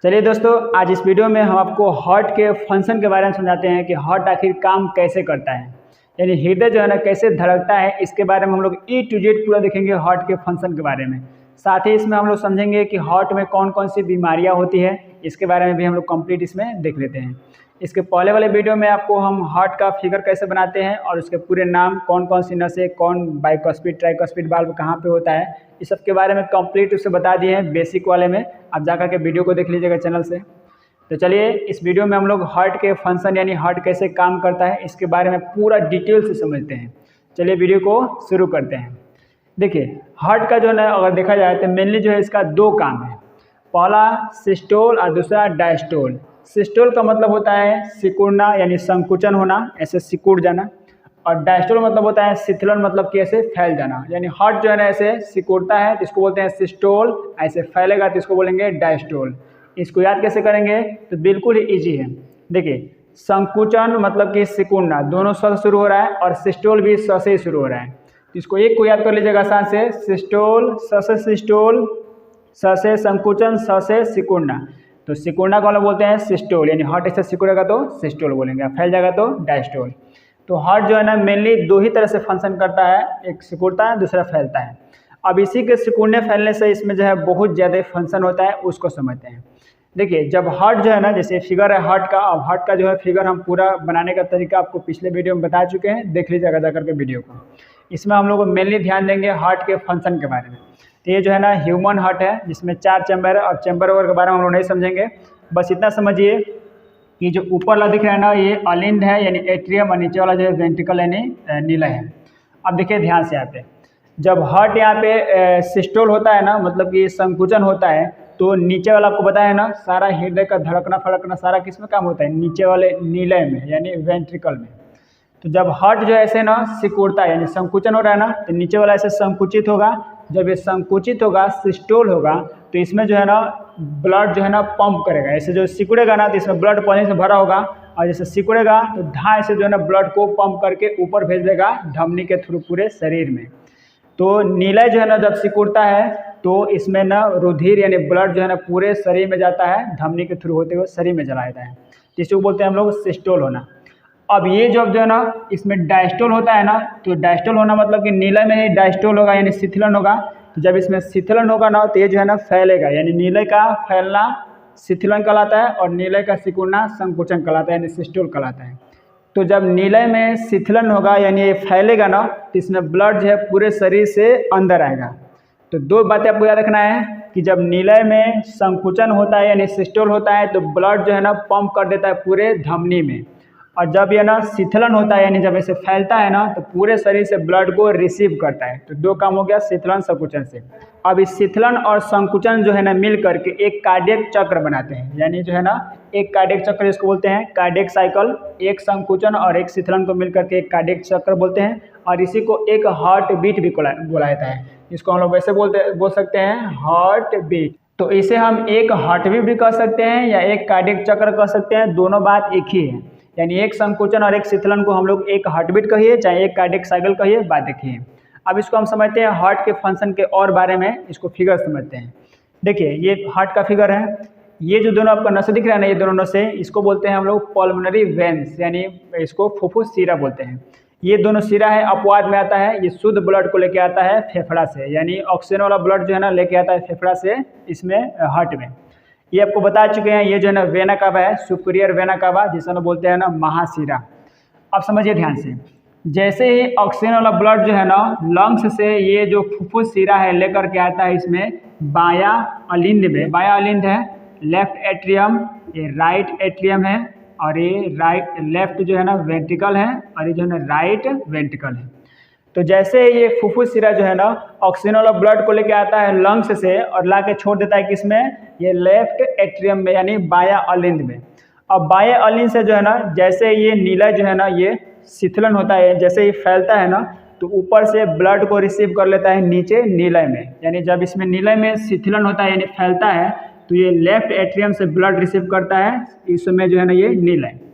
चलिए दोस्तों, आज इस वीडियो में हम आपको हार्ट के फंक्शन के बारे में समझाते हैं कि हार्ट आखिर काम कैसे करता है। यानी हृदय जो है ना कैसे धड़कता है, इसके बारे में हम लोग ए टू जेड पूरा देखेंगे हार्ट के फंक्शन के बारे में। साथ ही इसमें हम लोग समझेंगे कि हार्ट में कौन कौन सी बीमारियां होती है, इसके बारे में भी हम लोग कंप्लीट इसमें देख लेते हैं। इसके पहले वाले वीडियो में आपको हम हार्ट का फिगर कैसे बनाते हैं और उसके पूरे नाम, कौन कौन सी नसें, कौन बाइकॉस्पिड ट्राइकॉस्पिड वाल्व कहाँ पे होता है, इस सब के बारे में कंप्लीट उसे बता दिए हैं बेसिक वाले में। आप जाकर के वीडियो को देख लीजिएगा चैनल से। तो चलिए इस वीडियो में हम लोग हार्ट के फंक्शन यानी हार्ट कैसे काम करता है इसके बारे में पूरा डिटेल से समझते हैं। चलिए वीडियो को शुरू करते हैं। देखिए, हार्ट का जो है ना अगर देखा जाए तो मेनली जो है इसका दो काम है। पहला सिस्टोल और दूसरा डायस्टोल। सिस्टोल का मतलब होता है सिकुड़ना यानी संकुचन होना, ऐसे सिकुड़ जाना। और डायस्टोल मतलब होता है शिथिलन, मतलब कि ऐसे फैल जाना। यानी हार्ट जो है ना ऐसे सिकुड़ता है तो इसको बोलते हैं सिस्टोल, ऐसे फैलेगा तो इसको बोलेंगे डायस्टोल। इसको याद कैसे करेंगे तो बिल्कुल ही ईजी है। देखिए, संकुचन मतलब कि सिकुड़ना, दोनों स शुरू हो रहा है और सिस्टोल भी स से ही शुरू हो रहा है। तो इसको एक को याद कर लीजिएगा आसान से, सिस्टोल, स से सिस्टोल, स से संकुचन, स से सिकुड़ना। तो सिकुड़ना को हम बोलते हैं सिस्टोल, यानी हार्ट ऐसे सिकुड़ेगा तो सिस्टोल बोलेंगे, फैल जाएगा तो डायस्टोल। तो हार्ट जो है ना मेनली दो ही तरह से फंक्शन करता है, एक सिकुड़ता है, दूसरा फैलता है। अब इसी के सिकुड़ने फैलने से इसमें जो है बहुत ज़्यादा फंक्शन होता है, उसको समझते हैं। देखिए, जब हार्ट जो है ना, जैसे फिगर है हार्ट का, अब हार्ट का जो है फिगर हम पूरा बनाने का तरीका आपको पिछले वीडियो में बता चुके हैं, देख लीजिएगा जाकर के वीडियो को। इसमें हम लोग मेनली ध्यान देंगे हार्ट के फंक्शन के बारे में। तो ये जो है ना ह्यूमन हार्ट है जिसमें 4 चैम्बर है, और चैम्बर वगैरह के बारे में हम लोग नहीं समझेंगे। बस इतना समझिए कि जो ऊपर वाला दिख रहा है ना ये अलिंद है यानी एट्रियम, और नीचे वाला जो है वेंट्रिकल यानी नीला है। अब देखिए ध्यान से यहाँ पे, जब हार्ट यहाँ पे सिस्टोल होता है ना, मतलब कि संकुचन होता है, तो नीचे वाला आपको बताया ना सारा हृदय का धड़कना फड़कना सारा किस में काम होता है, नीचे वाले नीले में यानी वेंट्रिकल में। तो जब हार्ट जो है ऐसे ना सिकुड़ता है यानी संकुचन हो रहा है ना, तो नीचे वाला ऐसे संकुचित होगा। जब ये संकुचित होगा, सिस्टोल होगा, तो इसमें जो है ना ब्लड जो है ना पंप करेगा। ऐसे जो सिकुड़ेगा ना तो इसमें ब्लड पानी से भरा होगा, और जैसे सिकुड़ेगा तो धाए से जो है ना ब्लड को पंप करके ऊपर भेज देगा धमनी के थ्रू पूरे शरीर में। तो नीला जो है ना जब सिकुड़ता है तो इसमें ना रुधिर यानी ब्लड जो है ना पूरे शरीर में जाता है, धमनी के थ्रू होते हुए शरीर में चला जाता है, जिसको बोलते हैं हम लोग सिस्टोल होना। अब ये जब जो है ना इसमें डायस्टोल होता है ना, तो डायस्टोल होना मतलब कि नीले में ही डायस्टोल होगा यानी शिथिलन होगा। तो जब इसमें शिथिलन होगा ना तो ये जो है ना फैलेगा, यानी नीले का फैलना शिथिलन कहलाता है, और नीले का सिकुड़ना संकुचन कहलाता है यानी सिस्टोल कहलाता है। तो जब नीले में शिथिलन होगा यानी ये फैलेगा ना, तो इसमें ब्लड जो है पूरे शरीर से अंदर आएगा। तो दो बातें आपको याद रखना है कि जब नीले में संकुचन होता है यानी सिस्टोल होता है तो ब्लड जो है ना पंप कर देता है पूरे धमनी में, और जब ये ना शिथिलन होता है यानी जब ऐसे फैलता है ना तो पूरे शरीर से ब्लड को रिसीव करता है। तो दो काम हो गया शिथिलन संकुचन से। अब इस शिथिलन और संकुचन जो है ना मिल करके एक कार्डियक चक्र बनाते हैं, यानी जो है ना एक कार्डियक चक्र जिसको बोलते हैं कार्डियक साइकिल। एक संकुचन और एक शिथिलन को मिल करके एक कार्डियक चक्र बोलते हैं, और इसी को एक हार्ट बीट भी बोला जाता है। इसको हम लोग वैसे बोल सकते हैं हार्ट बीट। तो इसे हम एक हार्ट बीट भी कह सकते हैं या एक कार्डियक चक्र कह सकते हैं, दोनों बात एक ही है। यानी एक संकुचन और एक शिथिलन को हम लोग एक हार्टबीट कहिए चाहे एक कार्डियक साइकिल कहिए, बात देखिए। अब इसको हम समझते हैं हार्ट के फंक्शन के और बारे में, इसको फिगर समझते हैं। देखिए, ये हार्ट का फिगर है। ये जो दोनों आपका नसें दिख रहा है ना, ये दोनों नसें, इसको बोलते हैं हम लोग पल्मोनरी वेन्स, यानी इसको फुफ्फुस सिरा बोलते हैं। ये दोनों सिरा है अपवाद में आता है, ये शुद्ध ब्लड को लेके आता है फेफड़ा से, यानी ऑक्सीजन वाला ब्लड जो है ना लेके आता है फेफड़ा से इसमें हार्ट में। ये आपको बता चुके हैं। ये जो है ना वेना कावा है, सुपीरियर वेना कावा, जिसे हम बोलते हैं ना महाशिरा। अब समझिए ध्यान से, जैसे ही ऑक्सीजन वाला ब्लड जो है ना लंग्स से ये जो फुफ्फुस सिरा है लेकर के आता है इसमें बाया अलिंद में। बाया अलिंद है लेफ्ट एट्रियम, ये राइट एट्रियम है, और ये लेफ्ट जो है ना वेंट्रिकल है, और ये जो है ना राइट वेंट्रिकल है। तो जैसे ये फुफ्फुस सिरा जो है ना ऑक्सीजन वाला ब्लड को लेके आता है लंग्स से और ला के छोड़ देता है किसमें, ये लेफ्ट एट्रियम में यानी बाया अलिंद में। अब बाया अलिंद से जो है ना जैसे ये नीला जो है ना ये शिथिलन होता है, जैसे ये फैलता है ना तो ऊपर से ब्लड को रिसीव कर लेता है नीचे नीले में। यानी जब इसमें नीले में शिथिलन होता है यानी फैलता है तो ये लेफ्ट एट्रियम से ब्लड रिसीव करता है, इसमें जो है ना ये नीला है।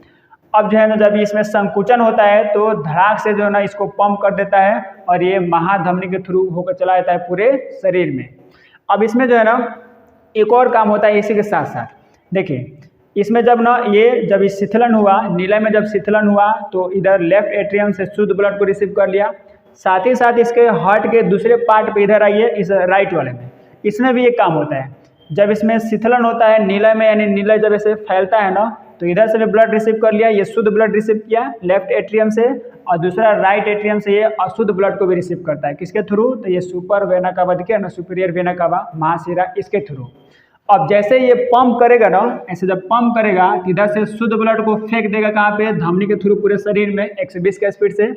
अब जो है ना जब इसमें संकुचन होता है तो धड़ाक से जो है ना इसको पंप कर देता है, और ये महाधमनी के थ्रू होकर चला जाता है पूरे शरीर में। अब इसमें जो है ना एक और काम होता है इसी के साथ साथ, देखिए इसमें जब ना ये जब इस शिथिलन हुआ, नीलय में जब शिथिलन हुआ तो इधर लेफ्ट एट्रियम से शुद्ध ब्लड को रिसीव कर लिया, साथ ही साथ इसके हार्ट के दूसरे पार्ट पे इधर आइए इस राइट वाले में, इसमें भी एक काम होता है। जब इसमें शिथिलन होता है नीलय में, यानी नीलय जब ऐसे फैलता है ना, तो इधर से भी ब्लड रिसीव कर लिया, ये शुद्ध ब्लड रिसीव किया लेफ्ट एट्रियम से, और दूसरा राइट एट्रियम से ये अशुद्ध ब्लड को भी रिसीव करता है। किसके थ्रू? तो ये सुपर वेना कावा दिखे ना, सुपीरियर वेना कावा, महाशिरा, इसके थ्रू। अब जैसे ये पंप करेगा ना, ऐसे जब पंप करेगा तो इधर से शुद्ध ब्लड को फेंक देगा कहाँ पे? धमनी के थ्रू पूरे शरीर में 120 के स्पीड से।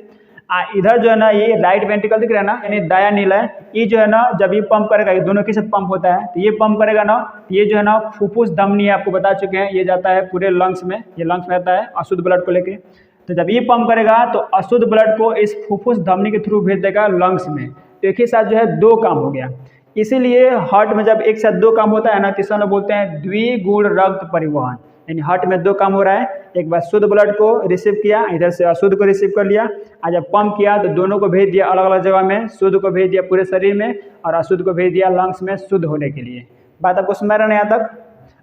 इधर जो है ना ये राइट वेंट्रिकल दिख रहा है ना, यानी दाया नीला, ये जो है ना जब ये पंप करेगा, ये दोनों के साथ पंप होता है, तो ये पंप करेगा ना, ये जो है ना फुफ्फुस धमनी है, आपको बता चुके हैं, ये जाता है पूरे लंग्स में, ये लंग्स में आता है अशुद्ध ब्लड को लेके। तो जब ये पंप करेगा तो अशुद्ध ब्लड को इस फुफ्फुस धमनी के थ्रू भेज देगा लंग्स में। तो एक ही साथ जो है दो काम हो गया। इसीलिए हार्ट में जब एक साथ दो काम होता है ना, तीसरा लोग बोलते हैं द्विगुण रक्त परिवहन, यानी हार्ट में दो काम हो रहा है। एक बार शुद्ध ब्लड को रिसीव किया, इधर से अशुद्ध को रिसीव कर लिया, और जब पंप किया तो दोनों को भेज दिया अलग अलग जगह में, शुद्ध को भेज दिया पूरे शरीर में और अशुद्ध को भेज दिया लंग्स में शुद्ध होने के लिए। बात आपको समझ रहा है यहाँ तक?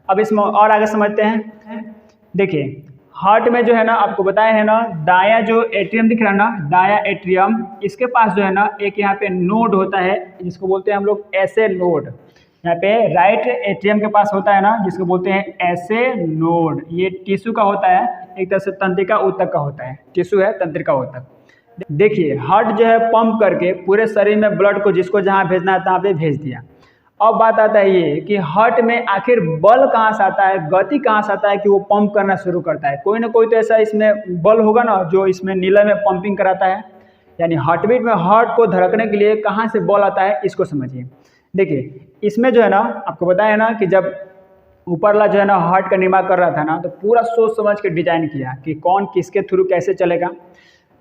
अब इसमें और आगे समझते हैं। देखिए हार्ट में जो है ना, आपको बताया है ना, दाया जो एट्रियम दिख रहा है ना, दाया एट्रियम, इसके पास जो है ना एक यहाँ पे नोड होता है, जिसको बोलते हैं हम लोग एसे नोड। यहाँ पे राइट एट्रियम के पास होता है ना, जिसको बोलते हैं एसे नोड। ये टिश्यू का होता है, एक तरह से तंत्रिका ऊतक का होता है, टिश्यू है तंत्रिका ऊतक। देखिए हार्ट जो है पंप करके पूरे शरीर में ब्लड को जिसको जहाँ भेजना है तहाँ पे भेज दिया। अब बात आता है ये कि हार्ट में आखिर बल कहाँ से आता है, गति कहाँ से आता है कि वो पंप करना शुरू करता है? कोई ना कोई तो ऐसा इसमें बल होगा ना जो इसमें नीला में पंपिंग कराता है। यानी हार्ट बीट में हार्ट को धड़कने के लिए कहाँ से बल आता है, इसको समझिए। देखिए इसमें जो है ना, आपको बताया ना कि जब ऊपरला जो है ना हार्ट का निर्माण कर रहा था ना, तो पूरा सोच समझ के डिजाइन किया कि कौन किसके थ्रू कैसे चलेगा।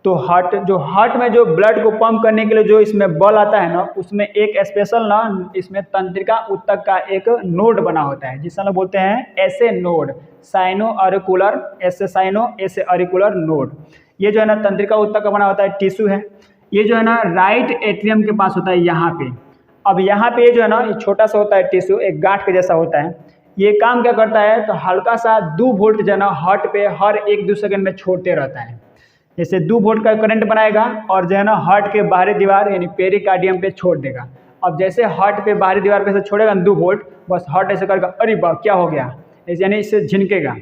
तो हार्ट में जो ब्लड को पंप करने के लिए जो इसमें बल आता है ना, उसमें एक स्पेशल ना इसमें तंत्रिका ऊतक का एक नोड बना होता है, जिसे हम बोलते हैं एसे नोड, साइनो ऑरिकुलर, एसे साइनो एसे ऑरिकुलर नोड। ये जो है ना तंत्रिका ऊतक का बना होता है, टिश्यू है। ये जो है ना राइट एट्रियम के पास होता है यहाँ पे। अब यहाँ पे जो है ना ये छोटा सा होता है टिश्यू, एक गांठ के जैसा होता है। ये काम क्या करता है, तो हल्का सा 2 वोल्ट जो है ना हार्ट पे हर 1-2 सेकंड में छोड़ते रहता है। जैसे 2 वोल्ट का करंट बनाएगा और जो है ना हार्ट के बाहरी दीवार यानी पेरिकार्डियम पे छोड़ देगा। अब जैसे हार्ट पे बाहरी दीवार पे से छोड़ेगा 2 वोल्ट, बस हार्ट ऐसे करेगा, अरे वाह क्या हो गया, यानी इससे झिनकेगा।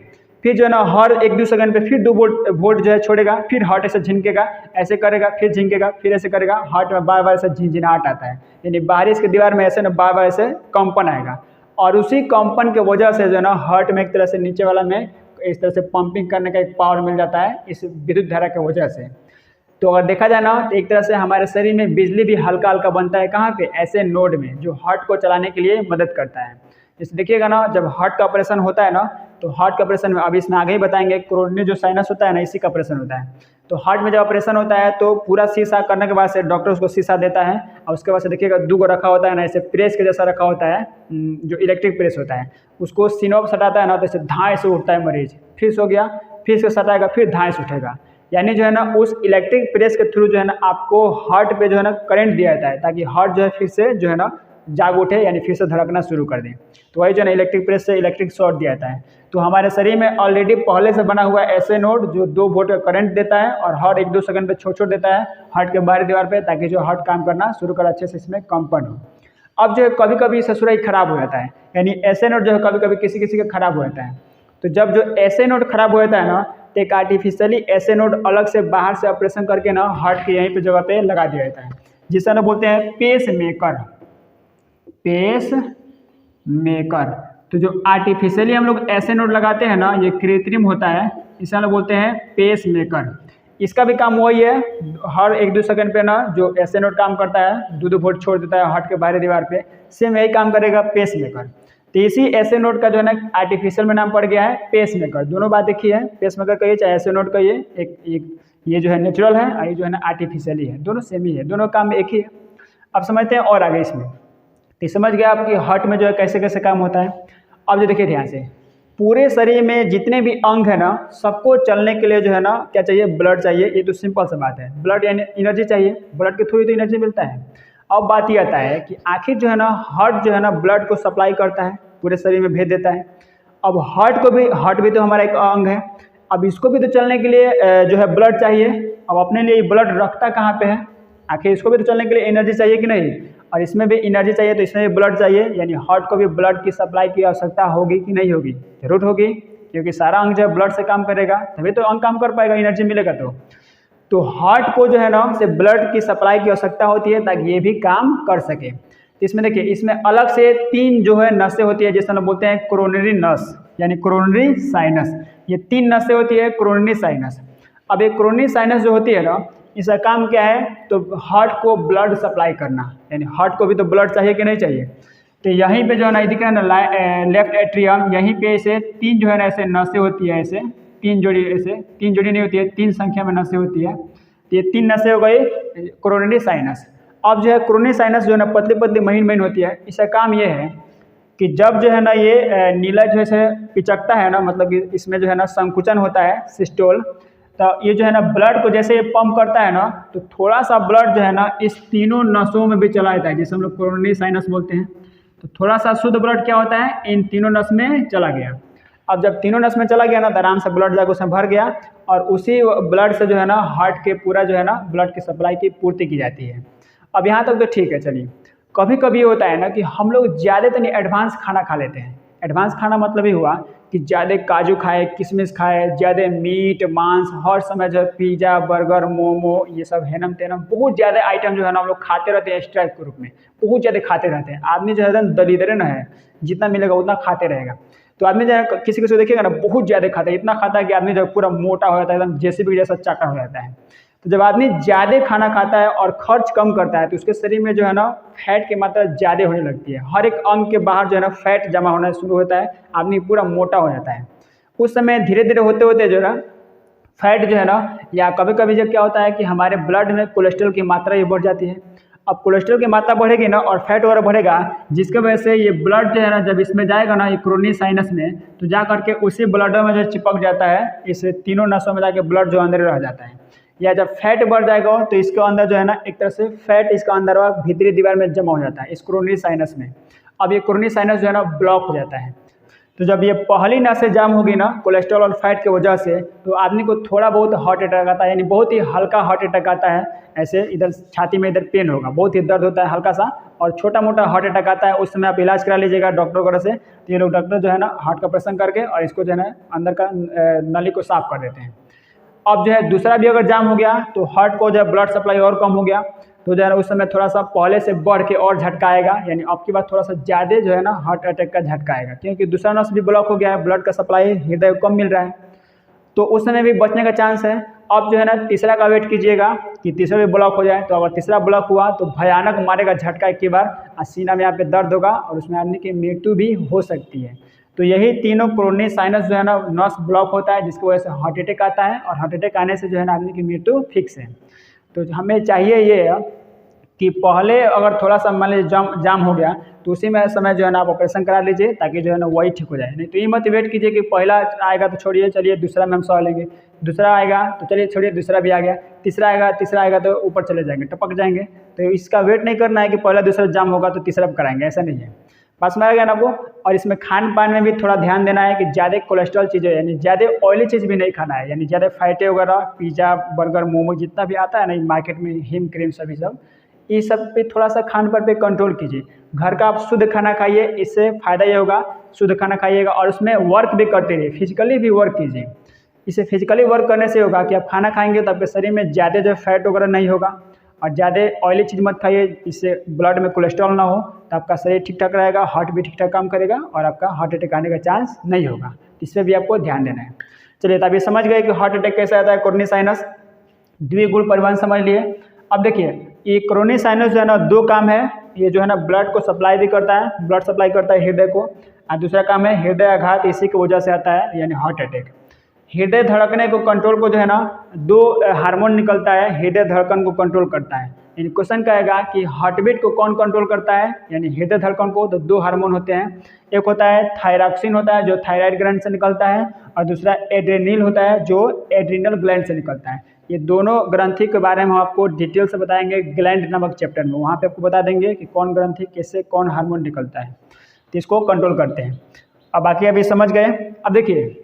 फिर जो है ना हर 1-2 सेकंड पे फिर 2 वोल्ट जो है छोड़ेगा, फिर हार्ट ऐसे झिनकेगा, ऐसे करेगा, फिर झिनकेगा, फिर ऐसे करेगा, हार्ट में बार बार ऐसे झिनझिनाहट आता है, यानी बाहरी इसके दीवार में ऐसे ना बार बार ऐसे कंपन आएगा। और उसी कंपन के वजह से जो है ना हार्ट में एक तरह से नीचे वाला में इस तरह से पंपिंग करने का एक पावर मिल जाता है इस विद्युत धारा की वजह से। तो अगर देखा जाए ना तो एक तरह से हमारे शरीर में बिजली भी हल्का हल्का बनता है, कहाँ पे? ऐसे नोड में, जो हार्ट को चलाने के लिए मदद करता है। जैसे देखिएगा ना, जब हार्ट का ऑपरेशन होता है ना, तो हार्ट का ऑपरेशन में अभी इसमें आगे ही बताएंगे, कोरोनरी जो साइनस होता है ना, इसी का ऑपरेशन होता है। तो हार्ट में जब ऑपरेशन होता है तो पूरा शीशा करने के बाद से डॉक्टर उसको शीशा देता है, और उसके बाद से देखिएगा 2 गो रखा होता है ना, ऐसे प्रेस के जैसा रखा होता है, जो इलेक्ट्रिक प्रेस होता है, उसको सिनोप सटाता है ना, तो ऐसे धाए से उठता है मरीज, फिर सो गया, फिर से सटाएगा, फिर धाए से उठेगा। यानी जो है ना उस इलेक्ट्रिक प्रेस के थ्रू जो है ना आपको हार्ट पे जो है ना करंट दिया जाता है, ताकि हार्ट जो है फिर से जो है ना जाग उठे, यानी फिर से धड़कना शुरू कर दें। तो वही जो है ना इलेक्ट्रिक प्रेस से इलेक्ट्रिक शॉक दिया जाता है। तो हमारे शरीर में ऑलरेडी पहले से बना हुआ ऐसे नोड जो 2 वोल्ट का करंट देता है और हर 1-2 सेकंड पे छोड़ देता है हार्ट के बाहरी दीवार पे, ताकि जो हार्ट काम करना शुरू कर अच्छे से इसमें कंपन हो। अब जो है कभी कभी ससुराई खराब हो जाता है, यानी ऐसे नोड जो है कभी कभी किसी किसी का खराब हो जाता है। तो जब जो ऐसे नोड खराब हो जाता है ना, तो एक आर्टिफिशियली ऐसे नोड अलग से बाहर से ऑपरेशन करके ना हार्ट के यहीं पे जगह पे लगा दिया जाता है, जिसे ना बोलते हैं पेस मेकर। Pace maker. तो जो आर्टिफिशियली हम लोग ऐसे नोड लगाते हैं ना, ये कृत्रिम होता है, इसे हम लोग बोलते हैं पेस मेकर। इसका भी काम वही है, हर 1-2 सेकंड पे ना जो ऐसे नोड काम करता है, 2-2 वोल्ट छोड़ देता है हार्ट के बाहरी दीवार पे, सेम यही काम करेगा पेस मेकर। तो इसी ऐसे नोड का जो है ना आर्टिफिशियल में नाम पड़ गया है पेस मेकर। दोनों बात देखी है, पेस मेकर कहिए चाहे ऐसे नोड कहिए, एक ये जो है नेचुरल है और ये जो है ना आर्टिफिशियली है, दोनों सेम ही है, दोनों काम में एक ही है। अब समझते हैं और आगे इसमें। तो समझ गया आपकी हार्ट में जो है कैसे कैसे काम होता है। अब जो देखिए ध्यान से, पूरे शरीर में जितने भी अंग है ना, सबको चलने के लिए जो है ना क्या चाहिए? ब्लड चाहिए। ये तो सिंपल सा बात है, ब्लड यानी एनर्जी चाहिए, ब्लड के थ्रू ही तो एनर्जी मिलता है। अब बात ये आता है कि आखिर जो है ना हार्ट जो है ना ब्लड को सप्लाई करता है, पूरे शरीर में भेज देता है। अब हार्ट भी तो हमारा एक अंग है। अब इसको भी तो चलने के लिए जो है ब्लड चाहिए। अब अपने लिए ब्लड रखता कहाँ पे है? आखिर इसको भी तो चलने के लिए एनर्जी चाहिए कि नहीं, और इसमें भी एनर्जी चाहिए, तो इसमें भी ब्लड चाहिए। यानी हार्ट को भी ब्लड की सप्लाई की आवश्यकता होगी कि नहीं होगी? जरूर होगी, क्योंकि सारा अंग जो है ब्लड से काम करेगा, तभी तो अंग काम कर पाएगा, एनर्जी मिलेगा। तो हार्ट को जो है ना से ब्लड की सप्लाई की आवश्यकता होती है ताकि ये भी काम कर सके। तो इसमें देखिए, इसमें अलग से 3 जो है नसें होती है, जिसे हम बोलते हैं कोरोनरी नस यानी कोरोनरी साइनस। ये 3 नसें होती है कोरोनरी साइनस। अब ये कोरोनरी साइनस जो होती है ना, इसका काम क्या है? तो हार्ट को ब्लड सप्लाई करना, यानी हार्ट को भी तो ब्लड चाहिए कि नहीं चाहिए। तो यहीं पे जो है ना दिख रहा है ना लेफ्ट एट्रियम, यहीं पे ऐसे 3 जो है ना ऐसे नसें होती है, ऐसे 3 जोड़ी, ऐसे 3 जोड़ी नहीं होती है, 3 संख्या में नसें होती है। तो ये 3 नसें हो गई कोरोनरी साइनस। अब जो है कोरोनरी साइनस जो है ना पतली पतली महीन महीन होती है। इसका काम ये है कि जब जो है ना ये नीला जो है पिचकता है ना, मतलब कि इसमें जो है ना संकुचन होता है सिस्टोल, तो ये जो है ना ब्लड को जैसे ये पंप करता है ना, तो थोड़ा सा ब्लड जो है ना इस तीनों नसों में भी चला जाता है, जिसे हम लोग कोरोनरी साइनस बोलते हैं। तो थोड़ा सा शुद्ध ब्लड क्या होता है? इन तीनों नस में चला गया। अब जब तीनों नस में चला गया ना, तो आराम से ब्लड जाकर उसमें भर गया, और उसी ब्लड से जो है ना हार्ट के पूरा जो है ना ब्लड की सप्लाई की पूर्ति की जाती है। अब यहाँ तक तो ठीक है। चलिए, कभी कभी होता है ना कि हम लोग ज़्यादातर एडवांस खाना खा लेते हैं। एडवांस खाना मतलब ही हुआ कि ज़्यादा काजू खाए, किशमिश खाए, ज़्यादा मीट मांस, हर समय जो पिज़्ज़ा बर्गर मोमो ये सब हेनम तेनम बहुत ज़्यादा आइटम जो है ना हम लोग खाते रहते हैं स्ट्राइक के रूप में, बहुत ज़्यादा खाते रहते हैं। आदमी जो है एकदम दलिद्र न है, जितना मिलेगा उतना खाते रहेगा। तो आदमी जो है किसी किसी को देखिएगा ना बहुत ज़्यादा खाता है, इतना खाता है कि आदमी जो पूरा मोटा हो जाता है, एकदम जेसीबी जैसा चाटा हो जाता है। तो जब आदमी ज़्यादा खाना खाता है और खर्च कम करता है, तो उसके शरीर में जो है ना फैट की मात्रा ज़्यादा होने लगती है। हर एक अंग के बाहर जो है ना फैट जमा होना शुरू होता है, आदमी पूरा मोटा हो जाता है। उस समय धीरे धीरे होते होते जो है ना फैट जो है ना, या कभी कभी जब क्या होता है कि हमारे ब्लड में कोलेस्ट्रॉल की मात्रा ये बढ़ जाती है। अब कोलेस्ट्रॉल की मात्रा बढ़ेगी ना और फैट वगैरह बढ़ेगा, जिसके वजह से ये ब्लड जो है ना जब इसमें जाएगा ना ये कोरोनरी साइनस में, तो जा करके उसी ब्लड में जो चिपक जाता है, इस तीनों नसों में जाके ब्लड जो अंदर रह जाता है। या जब फैट बढ़ जाएगा तो इसके अंदर जो है ना एक तरह से फैट इसका अंदर भीतरी दीवार में जमा हो जाता है इस कोरोनरी साइनस में। अब ये कोरोनरी साइनस जो है ना ब्लॉक हो जाता है। तो जब ये पहली नसें जाम होगी ना कोलेस्ट्रॉल और फैट की वजह से, तो आदमी को थोड़ा बहुत हार्ट अटैक आता है, यानी बहुत ही हल्का हार्ट अटैक आता है। ऐसे इधर छाती में इधर पेन होगा, बहुत ही दर्द होता है हल्का सा, और छोटा मोटा हार्ट अटैक आता है। उस समय आप इलाज करा लीजिएगा डॉक्टर वगैरह से। तो ये लोग डॉक्टर जो है ना हार्ट का ऑपरेशन करके और इसको जो है ना अंदर का नली को साफ कर देते हैं। अब जो है दूसरा भी अगर जाम हो गया तो हार्ट को जो है ब्लड सप्लाई और कम हो गया, तो जो है उस समय थोड़ा सा पहले से बढ़ के और झटका आएगा, यानी अब की बात थोड़ा सा ज़्यादा जो है ना हार्ट अटैक का झटका आएगा, क्योंकि दूसरा नस भी ब्लॉक हो गया है, ब्लड का सप्लाई हृदय को कम मिल रहा है, तो उस समय भी बचने का चांस है। अब जो है ना तीसरा का वेट कीजिएगा कि तीसरा भी ब्लॉक हो जाए। तो अगर तीसरा ब्लॉक हुआ तो भयानक मारेगा झटका एक ही बार, और सीना में यहाँ पे दर्द होगा और उसमें आदमी की मृत्यु भी हो सकती है। तो यही तीनों कोरोनरी साइनस जो है ना नस ब्लॉक होता है, जिसकी वजह से हार्ट अटैक आता है, और हार्ट अटैक आने से जो है ना आदमी की मृत्यु फिक्स है। तो हमें चाहिए ये कि पहले अगर थोड़ा सा मान लीजिए जाम हो गया तो उसी में समय जो है ना आप ऑपरेशन करा लीजिए, ताकि जो है ना वही ठीक हो जाए। नहीं तो ये मत वेट कीजिए कि पहला आएगा तो छोड़िए, चलिए दूसरा में हम सह लेंगे, दूसरा आएगा तो चलिए छोड़िए दूसरा भी आ गया, तीसरा आएगा तो ऊपर चले जाएंगे, टपक जाएंगे। तो इसका वेट नहीं करना है कि पहला दूसरा जाम होगा तो तीसरा भी कराएंगे, ऐसा नहीं है। पास में आ गया ना आपको। और इसमें खान पान में भी थोड़ा ध्यान देना है कि ज़्यादा कोलेस्ट्रॉल चीज़ें, यानी ज़्यादा ऑयली चीज़ भी नहीं खाना है, यानी ज़्यादा फैटे वगैरह पिज़्ज़ा बर्गर मोमो जितना भी आता है ना मार्केट में, हिम क्रीम सभी सब, इस सब पे थोड़ा सा खान पान पे कंट्रोल कीजिए। घर का आप शुद्ध खाना खाइए, इससे फ़ायदा ये होगा, शुद्ध खाना खाइएगा और उसमें वर्क भी करते रहिए, फिजिकली भी वर्क कीजिए। इसे फिजिकली वर्क करने से होगा कि आप खाना खाएंगे तो आपके शरीर में ज़्यादा जो फैट वगैरह नहीं होगा, और ज़्यादा ऑयली चीज़ मत खाइए, इससे ब्लड में कोलेस्ट्रॉल ना हो, तो आपका शरीर ठीक ठाक रहेगा, हार्ट भी ठीक ठाक काम करेगा और आपका हार्ट अटैक आने का चांस नहीं होगा। इस पर भी आपको ध्यान देना है। चलिए, तो आप ये समझ गए कि हार्ट अटैक कैसे आता है, कोरोनरी साइनस द्विगुण परिवहन समझ लिए। अब देखिए, ये कोरोनरी साइनस जो है ना दो काम है, ये जो है ना ब्लड को सप्लाई भी करता है, ब्लड सप्लाई करता है हृदय को, और दूसरा काम है हृदय आघात, इसी की वजह से आता है यानी हार्ट अटैक। हृदय धड़कने को कंट्रोल को जो है ना दो हार्मोन निकलता है, हृदय धड़कन को कंट्रोल करता है। यानी क्वेश्चन कहेगा कि हार्टबीट को कौन कंट्रोल करता है, यानी हृदय धड़कन को, तो दो हार्मोन होते हैं, एक होता है थायरॉक्सिन होता है जो थायराइड ग्लैंड से निकलता है, और दूसरा एड्रेनिल होता है जो एड्रिनल ग्लैंड से निकलता है। ये दोनों ग्रंथि के बारे में हम आपको डिटेल से बताएंगे ग्लैंड नामक चैप्टर में, वहाँ पे आपको बता देंगे कि कौन ग्रंथि कैसे कौन हार्मोन निकलता है, तो इसको कंट्रोल करते हैं। अब बाकी अभी समझ गए। अब देखिए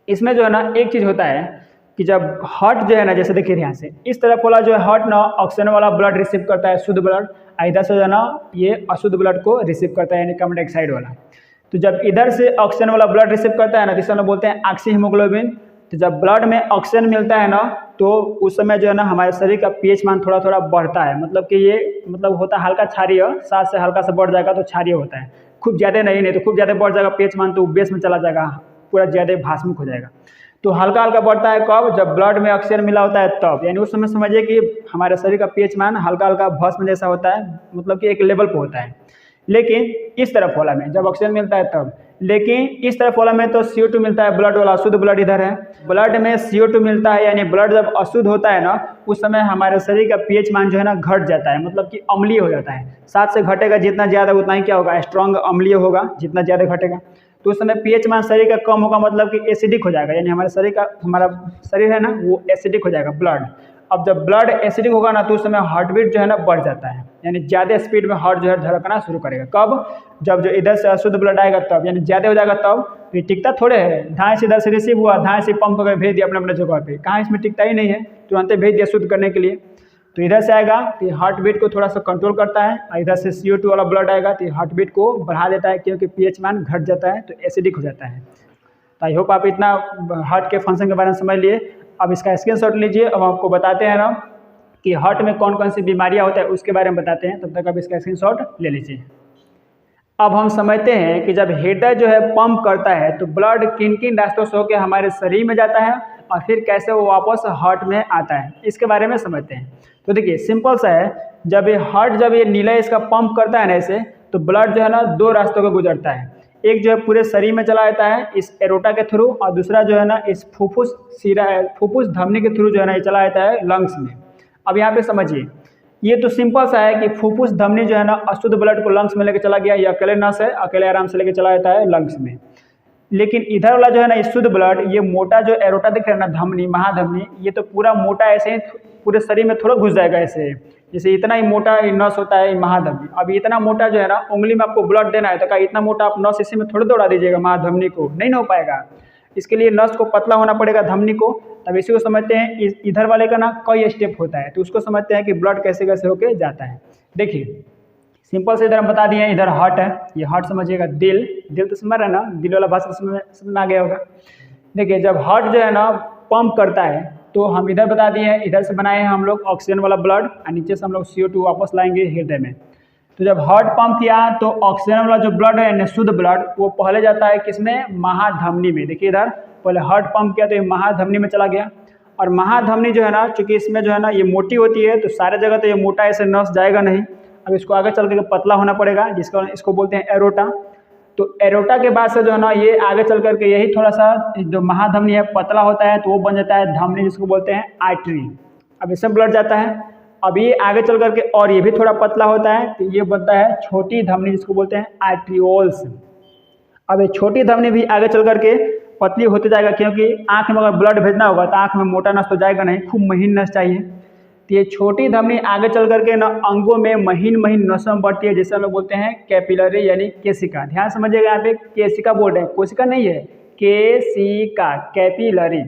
इसमें जो है ना एक चीज़ होता है कि जब हार्ट जो है ना, जैसे देखिए यहाँ से इस तरफ वाला जो है हार्ट ना ऑक्सीजन वाला ब्लड रिसीव करता है, शुद्ध ब्लड, इधर से जो है ना ये अशुद्ध ब्लड को रिसीव करता है, यानी कार्बन डाइऑक्साइड वाला। तो जब इधर से ऑक्सीजन वाला ब्लड रिसीव करता है ना, जिसे हम लोग बोलते हैं ऑक्सी हीमोग्लोबिन। तो जब ब्लड में ऑक्सीजन मिलता है ना, तो उस समय जो है ना हमारे शरीर का पीएच मान थोड़ा थोड़ा बढ़ता है। मतलब कि ये मतलब होता है हल्का क्षारीय, 7 से हल्का सा बढ़ जाएगा तो क्षारीय होता है, खूब ज़्यादा नहीं तो खूब ज़्यादा बढ़ जाएगा पीएच मान तो बेस में चला जाएगा, पूरा ज़्यादा भास्मिक हो जाएगा। तो हल्का हल्का बढ़ता है कब? जब ब्लड में ऑक्सीजन मिला होता है तब, यानी उस समय समझिए कि हमारे शरीर का पीएच मान हल्का हल्का भस्म जैसा होता है, मतलब कि एक लेवल पे होता है। लेकिन इस तरफ वाला में जब ऑक्सीजन मिलता है तब, लेकिन इस तरफ वाला में तो CO2 मिलता है, ब्लड वाला अशुद्ध ब्लड इधर है, ब्लड में CO2 मिलता है, यानी ब्लड जब अशुद्ध होता है ना उस समय हमारे शरीर का पीएच मान जो है ना घट जाता है, मतलब कि अम्लीय हो जाता है। 7 से घटेगा जितना ज़्यादा उतना ही क्या होगा? स्ट्रॉन्ग अम्लीय होगा, जितना ज़्यादा घटेगा। तो उस समय पीएच मान शरीर का कम होगा, मतलब कि एसिडिक हो जाएगा, यानी हमारा शरीर है ना वो एसिडिक हो जाएगा ब्लड। अब जब ब्लड एसिडिक होगा ना तो उस समय हार्ट बीट जो है ना बढ़ जाता है, यानी ज़्यादा स्पीड में हार्ट जो है धड़कना शुरू करेगा। कब? जब जो इधर से अशुद्ध ब्लड आएगा तब, यानी ज़्यादा हो जाएगा तब। तो ये टिकता थोड़े है, धाए से इधर से रिसीव हुआ, धाए से पंप करके भेज दिया अपने अपने जगह पे, कहाँ इसमें टिकता ही नहीं है, तुरंत भेज दिया शुद्ध करने के लिए। तो इधर से आएगा तो हार्ट बीट को थोड़ा सा कंट्रोल करता है, और इधर से CO2 वाला ब्लड आएगा तो हार्ट बीट को बढ़ा देता है, क्योंकि पीएच मान घट जाता है तो एसिडिक हो जाता है। तो आई होप आप इतना हार्ट के फंक्शन के बारे में समझ लिए। अब इसका स्क्रीनशॉट लीजिए। अब आपको बताते हैं ना कि हार्ट में कौन कौन सी बीमारियां होती है उसके बारे में बताते हैं, तब तक आप इसका स्क्रीनशॉट ले लीजिए। अब हम समझते हैं कि जब हृदय जो है पंप करता है तो ब्लड किन किन रास्तों से होकर हमारे शरीर में जाता है और फिर कैसे वो वापस हार्ट में आता है, इसके बारे में समझते हैं। तो देखिए सिंपल सा है, जब ये नीला इसका पंप करता है ना ऐसे, तो ब्लड जो है ना 2 रास्तों को गुजरता है। एक जो है पूरे शरीर में चला जाता है इस एरोटा के थ्रू, और दूसरा जो है ना इस फुफ्फुस धमनी के थ्रू जो है ना ये चला जाता है लंग्स में। अब यहाँ पे समझिए, ये तो सिंपल सा है कि फुफ्फुस धमनी जो है ना अशुद्ध ब्लड को लंग्स में लेके चला गया, ये अकेले नस है, अकेले आराम से लेके चला जाता है लंग्स में। लेकिन इधर वाला जो है ना शुद्ध ब्लड, ये मोटा जो एरोटा दिख रहा है ना धमनी, महाधमनी, ये तो पूरा मोटा ऐसे ही पूरे शरीर में थोड़ा घुस जाएगा ऐसे, जैसे इतना ही मोटा नस होता है महाधमनी। अब इतना मोटा जो है ना उंगली में आपको ब्लड देना है तो क्या इतना मोटा आप नस इसी में थोड़ा दौड़ा दीजिएगा महाधमनी को? नहीं ना हो पाएगा। इसके लिए नस को पतला होना पड़ेगा धमनी को। तब इसी को समझते हैं, इधर वाले का ना कई स्टेप होता है, तो उसको समझते हैं कि ब्लड कैसे कैसे होके जाता है। देखिए सिंपल से इधर हम बता दिए, इधर हार्ट है, ये हार्ट समझिएगा, दिल तो समझ रहे ना, दिल वाला भाषा समझ में आ गया होगा। देखिए जब हार्ट जो है ना पंप करता है तो हम इधर बता दिए हैं, इधर से बनाए हैं हम लोग ऑक्सीजन वाला ब्लड, और नीचे से हम लोग CO2 वापस लाएंगे हृदय में। तो जब हार्ट पंप किया तो ऑक्सीजन वाला जो ब्लड है यानी शुद्ध ब्लड, वो पहले जाता है किसमें? महाधमनी में। देखिए इधर पहले हार्ट पंप किया तो ये महाधमनी में चला गया, और महाधमनी जो है ना चूँकि इसमें जो है ना ये मोटी होती है तो सारे जगह तो ये मोटा ऐसे नस जाएगा नहीं, अब इसको आगे चल के पतला होना पड़ेगा, इसको बोलते हैं एरोटा। तो एरोटा के बाद से जो है ना ये आगे चल करके यही थोड़ा सा जो महाधमनी है पतला होता है तो वो बन जाता है धमनी, जिसको बोलते हैं आर्टरी। अब इसमें ब्लड जाता है, अब ये आगे चल करके और ये भी थोड़ा पतला होता है तो ये बनता है छोटी धमनी, जिसको बोलते हैं आर्ट्रियोल्स। अब ये छोटी धमनी भी आगे चल करके पतली होती जाएगा, क्योंकि आँख में अगर ब्लड भेजना होगा तो आँख में मोटा नस तो जाएगा नहीं, खूब महीन नस चाहिए। तो ये छोटी धमनी आगे चल करके ना अंगों में महीन नसों में बढ़ती है, जिसे हम लोग बोलते हैं कैपिलरी यानी केशिका। ध्यान समझिएगा, यहाँ पे केशिका बोल रहे हैं, कोशिका नहीं है, केशिका, कैपिलरी।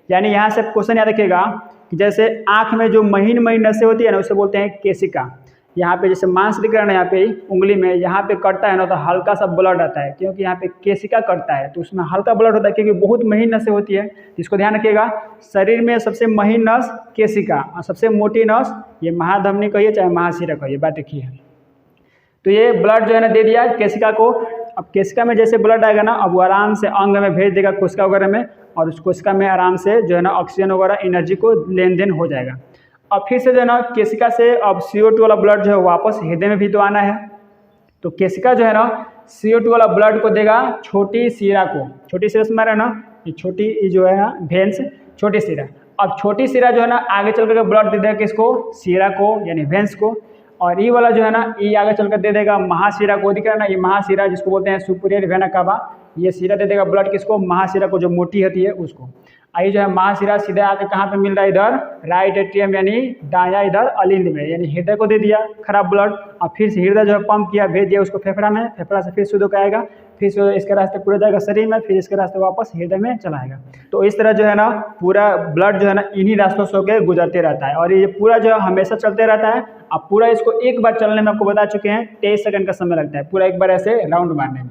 यानी यहाँ से क्वेश्चन याद रखिएगा कि जैसे आँख में जो महीन नसें होती है ना उसे बोलते हैं केशिका। यहाँ पे जैसे मांस दिख रहा है ना, यहाँ पे उंगली में यहाँ पे कटता है ना तो हल्का सा ब्लड आता है, क्योंकि यहाँ पे केशिका कटता है तो उसमें हल्का ब्लड होता है, क्योंकि बहुत महीन नसें होती है। इसको ध्यान रखिएगा, शरीर में सबसे महीन नस केशिका और सबसे मोटी नस ये महाधमनी कहिए चाहे महाशिरा कहिए, बात देखिए। तो ये ब्लड जो है ना दे दिया केशिका को। अब केशिका में जैसे ब्लड आएगा ना, अब वो आराम से अंग में भेज देगा कोशिका वगैरह में, और उस कोशिका में आराम से जो है ना ऑक्सीजन वगैरह एनर्जी को लेन देन हो जाएगा। अब फिर से जो है ना केशिका से अब CO2 वाला ब्लड जो है वापस हृदय में भी तो आना है, तो केशिका जो है ना CO2 वाला ब्लड को देगा छोटी शिरा को। छोटी शिरा से मारा ना, ये छोटी जो है ना वेन्स, छोटी शिरा। अब छोटी शिरा जो है ना आगे चल कर ब्लड दे देगा किसको? शिरा को यानी वेन्स को। और ये वाला जो है ना ये आगे चलकर दे देगा महाशिरा को। दिख रहा है ना, ये महाशिरा जिसको बोलते हैं सुपीरियर वेना कावा, ये शिरा दे देगा ब्लड किसको? महाशिरा को, जो मोटी होती है उसको। आई जो है महाशिरा सीधे आके कहाँ पे मिल रहा है, इधर राइट एट्रियम यानी दाया इधर अलिंद में, यानी हृदय को दे दिया खराब ब्लड, और फिर से हृदय जो है पंप किया, भेज दिया उसको फेफड़ा में, फेफड़ा से फिर शुद्ध आएगा, फिर से इसके रास्ते पूरा जाएगा शरीर में, फिर इसके रास्ते वापस हृदय में चला आएगा। तो इस तरह जो है ना पूरा ब्लड जो है ना इन्हीं रास्तों से होकर गुजरते रहता है, और ये पूरा जो है हमेशा चलते रहता है। अब पूरा इसको एक बार चलने में आपको बता चुके हैं 23 सेकंड का समय लगता है पूरा एक बार ऐसे राउंड मारने में।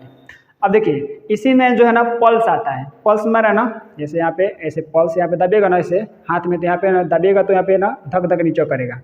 अब देखिए इसी में जो है ना पल्स आता है, पल्स मारा ना, जैसे यहाँ पे ऐसे पल्स यहाँ पे दबिएगा ना, ऐसे हाथ में तो यहाँ पे ना दबिएगा तो यहाँ पे ना धक धक नीचे करेगा,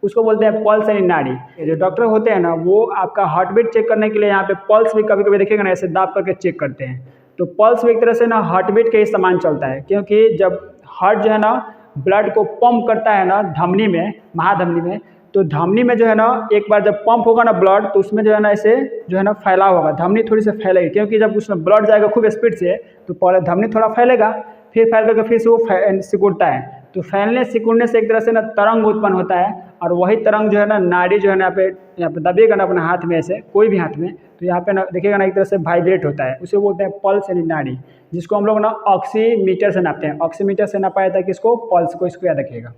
उसको बोलते हैं पल्स यानी नाड़ी। ये जो डॉक्टर होते हैं ना वो आपका हार्ट बीट चेक करने के लिए यहाँ पे पल्स भी कभी कभी देखिएगा ना ऐसे दाब करके चेक करते हैं। तो पल्स भी एक तरह से ना हार्ट बीट के ही समान चलता है, क्योंकि जब हार्ट जो है ना ब्लड को पंप करता है ना धमनी में, महाधमनी में, तो धमनी में जो है ना एक बार जब पंप होगा ना ब्लड, तो उसमें जो है ना ऐसे जो है ना फैलाव होगा, धमनी थोड़ी से फैलेगी, क्योंकि जब उसमें ब्लड जाएगा खूब स्पीड से तो पहले धमनी थोड़ा फैलेगा, फिर फैल करके फिर से वो सिकुड़ता है। तो फैलने सिकुड़ने से एक तरह से ना तरंग उत्पन्न होता है, और वही तरंग जो है ना नाड़ी जो है ना यहाँ पे दबिएगा ना अपने हाथ में ऐसे कोई भी हाथ में, तो यहाँ पे ना देखिएगा ना एक तरह से वाइब्रेट होता है, उसे बोलते हैं पल्स यानी नाड़ी, जिसको हम लोग ना ऑक्सीमीटर से नापते हैं। ऑक्सीमीटर से नापा जाता है किसको, पल्स को, इसको याद रखिएगा।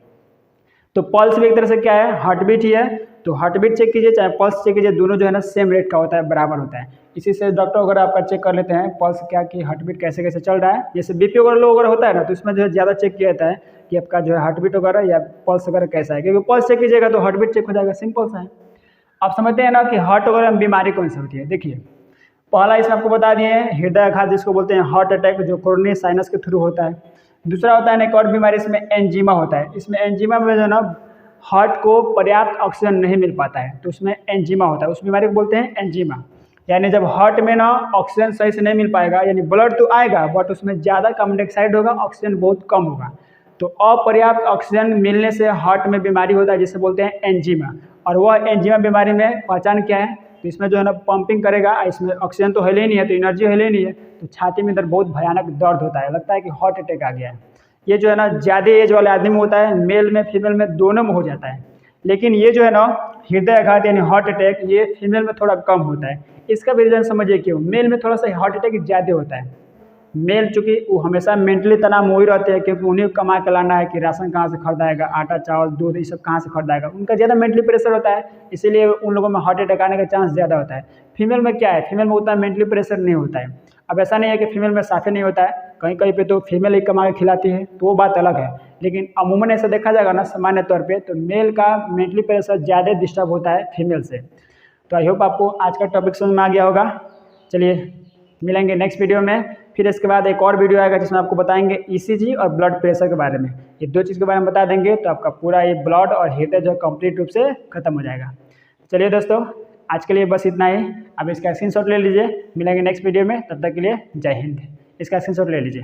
तो पल्स भी एक तरह से क्या है, हार्ट बीट ही है। तो हार्ट बीट चेक कीजिए चाहे पल्स चेक कीजिए, दोनों जो है ना सेम रेट का होता है, बराबर होता है। इसी से डॉक्टर वगैरह आपका चेक कर लेते हैं पल्स क्या कि हार्ट बीट कैसे कैसे चल रहा है। जैसे बीपी वगैरह लो वगैरह होता है ना, तो इसमें जो है ज़्यादा चेक किया जाता है कि आपका जो है हार्ट बीट वगैरह या पल्स वगैरह कैसा है, क्योंकि पल्स चेक कीजिएगा तो हार्ट बीट चेक हो जाएगा, सिंपल सा है। आप समझते हैं ना कि हार्ट वगैरह में बीमारी कौन सी होती है। देखिए पहला इसमें आपको बता दिए हृदय आघात, जिसको बोलते हैं हार्ट अटैक, जो कोरोनरी साइनस के थ्रू होता है। दूसरा होता है एक और बीमारी, इसमें एंजीमा होता है। इसमें एंजीमा में जो है ना हार्ट को पर्याप्त ऑक्सीजन नहीं मिल पाता है, तो उसमें एंजीमा होता है, उस बीमारी को बोलते हैं एंजीमा। यानी जब हार्ट में ना ऑक्सीजन सही से नहीं मिल पाएगा, यानी ब्लड तो आएगा बट उसमें ज़्यादा कार्बन डाइऑक्साइड होगा, ऑक्सीजन बहुत कम होगा, तो अपर्याप्त ऑक्सीजन मिलने से हार्ट में बीमारी होता है, जिसे बोलते हैं एंजीमा। और वह एंजीमा बीमारी में पहचान क्या है, तो इसमें जो है ना पंपिंग करेगा, इसमें ऑक्सीजन तो है ही नहीं है, तो एनर्जी है ही नहीं है, तो छाती में इधर बहुत भयानक दर्द होता है, लगता है कि हार्ट अटैक आ गया है। ये जो है ना ज़्यादा एज वाले आदमी में होता है, मेल में फीमेल में दोनों में हो जाता है। लेकिन ये जो है ना हृदय आघात यानी हार्ट अटैक, ये फीमेल में थोड़ा कम होता है। इसका भी रीज़न समझिए क्यों, मेल में थोड़ा सा हार्ट अटैक ज़्यादा होता है। मेल चूँकि वो हमेशा मेंटली तनाव में ही रहते हैं, क्योंकि उन्हें कमा के लाना है कि राशन कहाँ से खरीदाएगा, आटा चावल दूध ये सब कहाँ से खरीदाएगा, उनका ज़्यादा मेंटली प्रेशर होता है, इसीलिए उन लोगों में हार्ट अटैक आने का चांस ज़्यादा होता है। फीमेल में क्या है, फीमेल में उतना मेंटली प्रेशर नहीं होता है। अब ऐसा नहीं है कि फीमेल में साफे नहीं होता है, कहीं कहीं पे तो फीमेल ही कमा के खिलाती है, तो वो बात अलग है, लेकिन अमूमन ऐसा देखा जाएगा ना सामान्य तौर पे, तो मेल का मेंटली प्रेशर ज़्यादा डिस्टर्ब होता है फीमेल से। तो आई होप आपको आज का टॉपिक समझ में आ गया होगा। चलिए मिलेंगे नेक्स्ट वीडियो में, फिर इसके बाद एक और वीडियो आएगा जिसमें आपको बताएंगे ईसीजी और ब्लड प्रेशर के बारे में। ये दो चीज़ के बारे में बता देंगे तो आपका पूरा ये ब्लड और हृदय जो कंप्लीट रूप से खत्म हो जाएगा। चलिए दोस्तों आज के लिए बस इतना ही। अब इसका स्क्रीनशॉट ले लीजिए, मिलेंगे नेक्स्ट वीडियो में, तब तक के लिए जय हिंद। इसका स्क्रीनशॉट ले लीजिए।